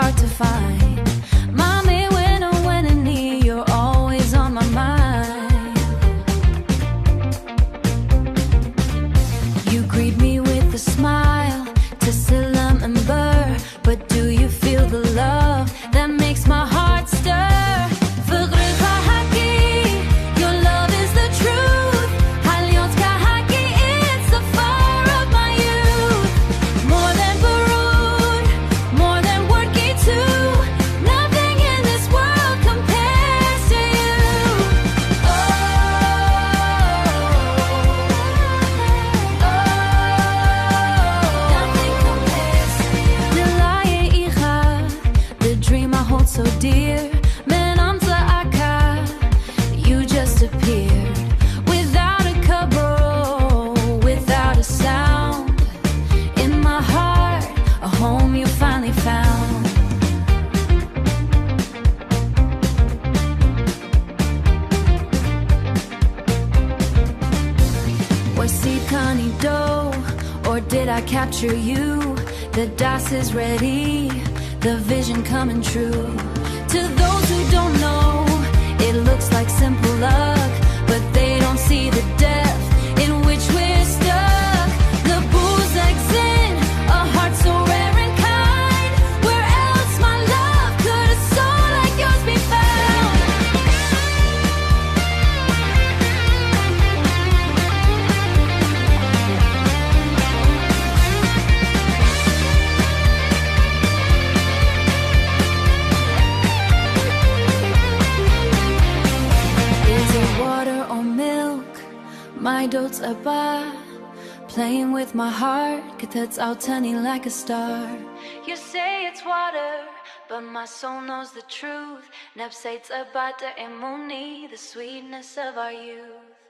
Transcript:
hard to find. Mommy, when I went in here, you're always on my mind. You greet me with a smile to Selam and Burr, but do you feel the love that makes my heart stir? So dear, Menn, you just appeared without a kabro, without a sound. In my heart, a home you finally found. Was Sikani dough, or did I capture you? The dice is ready, the vision coming true. To those who don't know, it looks like simple luck, but they don't see the depth in which we're stuck. The booze legs in, a heart so rare and kind. Where else, my love, could a soul like yours be found? My dotes are playing with my heart, that's out turning like a star. You say it's water, but my soul knows the truth. Nepsates about the emuni, the sweetness of our youth.